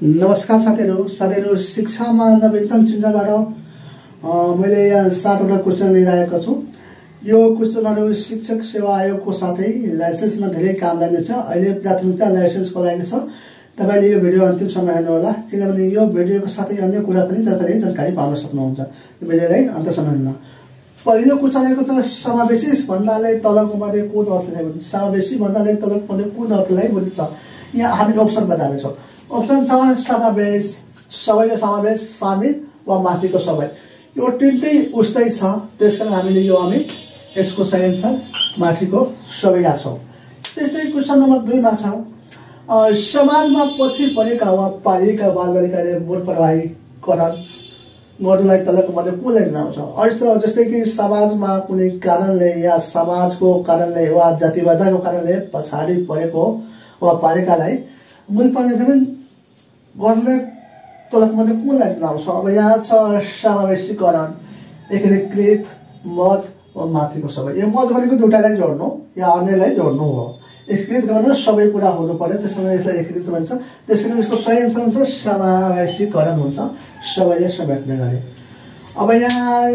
नमस्कार साथीहरु शिक्षामा नवीनतम चिन्ताबाट मैले यहाँ 7वटा क्वेशन लिएर आएको छु। यो क्वेशनहरु शिक्षक सेवा आयोगको साथै लाइसेन्समा धेरै काम लाग्नेछ। अहिले प्राथमिकता लाइसेन्सको लागि छ। तपाईले यो भिडियो अन्तिमसम्म हेर्नु होला किनभने यो भिडियोको साथै अन्य कुरा पनि जानकारी पाउन सक्नुहुन्छ। भिडियोलाई अन्त्यसम्म हेर्नु। पहिलो क्वेशन आएको छ समावेशी भन्नाले तलको मध्ये कुन अर्थलाई बुझिन्छ? समावेशी भन्नाले तलको मध्ये कुन अर्थलाई बुझिन्छ? यहाँ हामी ऑप्सन बताउने छौं। ऑप्सन छ समावेश, सबैले समावेश, सामेल वा माथिको सबै। यो तिनटै उस्तै छ, त्यसकारण हामीले यसको सही आन्सर माथिको सबै राख्छौं। त्यस्तै क्वेशन नम्बर 2 मा छ समाजमा पछि परेका वा पालिएका बालबालिकाले मूल प्रवाहीकरण गर्नुलाई तलको मध्ये कुनलाई जनाउँछ? जस्तै कि समाजमा कुनै कारणले या समाजको कारणले वा जातिवादको कारणले पछाडी परेको वा पारेकालाई मूल प्रवाहीकरण गर्ने तलको मध्ये कुनलाई जनाउँछ? अब यहाँ छ समावेशीकरण, एकीकृत, मज वा माथिको सबै। यो मज भनेको दुईटालाई जोड्नु या अन्यलाई जोड्नु हो। एकीकृत गर्न सबै कुरा हुनु पर्यो, त्यसैले यसलाई एकीकृत भन्छ। त्यसैले यसको सही आन्सर हुन्छ समावेशीकरण हुन्छ, सबैले समेट्ने गरी। अब यहाँ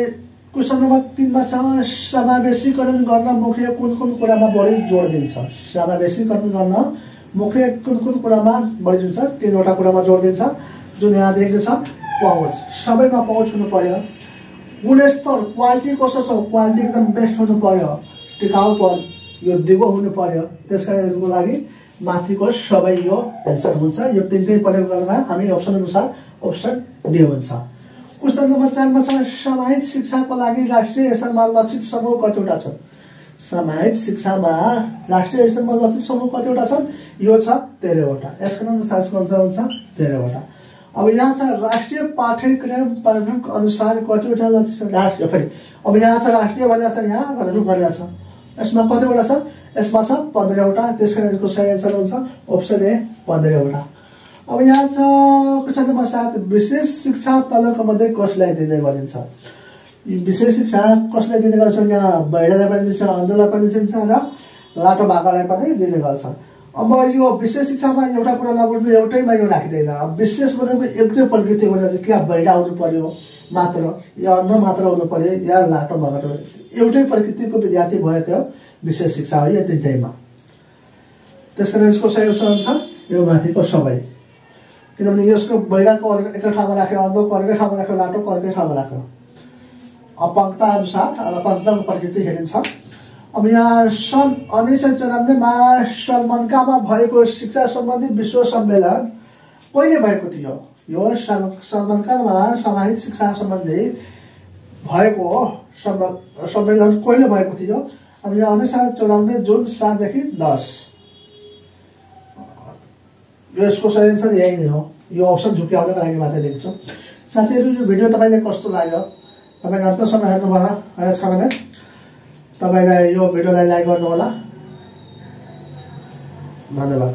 क्वेशन नम्बर 3 मा छ समावेशीकरण गर्न मुख्य कुन कुरामा बढी जोड दिन्छ? समावेशीकरण गर्न मुख्य कुन कुरामा बढी दिन्छ? 3वटा कुरामा जोड दिन्छ, जुन यहाँ दिएको छ। पहुँच, सबैमा पहुँच हुनु पर्यो। गुणस्तर, क्वालिटी कस्तो छ? क्वालिटी एकदम बेस्ट हुनु पर्यो। टिकाउपन, यो दिगो हुनु पर्यो। त्यसकारणको लागि माथिको सबै यो आन्सर हुन्छ। यो तीनटै प्रयोग गर्दा हामी अप्सन अनुसार अप्सन डी हुन्छ। क्वेशन नम्बर 4 मा छ समाहित शिक्षाको लागि राष्ट्रिय स्तरमा लक्षित समूह कतिवटा छन्? समाहित शिक्षामा राष्ट्रिय स्तरमा लक्षित समूह कतिवटा छन्? यो छ 13वटा। यसको अनुसार हुन्छ 13वटा। अब यहाँ छ राष्ट्रिय पाठ्यक्रम प्रारूप अनुसार कतिवटा लक्षित छ? राष्ट्रिय फेरि अब यहाँ छ राष्ट्रिय भनेको छ, यहाँ प्रारूप भनेको छ। यसमा कतिवटा छ? यसमा छ 15वटा। त्यसकारणको सही आन्सर हुन्छ अप्सन ए 15वटा। अब यहाँ छ क्वेशन नम्बर 7 विशेष शिक्षा तलको मध्ये कसलाई दिने गरिन्छ? विशेष शिक्षा कसलाई दिने गर्छ? यहाँ बहिरालाई पनि दिन्छ, अन्धलाई पनि दिन्छ र लाटो भाकालाई पनि दिने गर्छ। अब यो विशेष शिक्षामा एउटा कुरा नबुझ्नु, एउटैमा यो राखिदैन। अब विशेष भनेको एउटै प्रकृति हो, क्या बहिरा हुनु पर्यो मात्र या अन्ध मात्र हुनु पर्यो या लाटो भाका, एउटै प्रकृतिको विद्यार्थी भयो त्यो विशेष शिक्षा हो। यो तीनटैमा, त्यसकारण यसको सही आन्सर हुन्छ यो माथिको सबै। किनभने यसको बहिराको एकै ठाउँमा राख्यो, अन्धको अर्कै ठाउँमा राख्यो, लाटोको अर्कै ठाउँमा राख्यो। अपङ्गता अनुसार अपङ्गताको प्रकृति हेरिन्छ। अब यहाँ सन् 1994 मा सलमनकामा भएको शिक्षा सम्बन्धी विश्व सम्मेलन कहिले भएको थियो? यो सलमनकामा समाहित शिक्षा सम्बन्धी भएको सम्मेलन कहिले भएको थियो? अब यहाँ 1994 जुन 7 देखि 10। यसको सही आन्सर यही नै हो। यो अप्सन झुक्याउनको लागि मात्रै दिएको छु। साथीहरु, यो भिडियो तपाईलाई कस्तो लाग्यो? तपाईले अन्त्यसम्म हेर्नुभयो छ भने तपाईलाई यो भिडियोलाई लाइक गर्नु होला। धन्यवाद।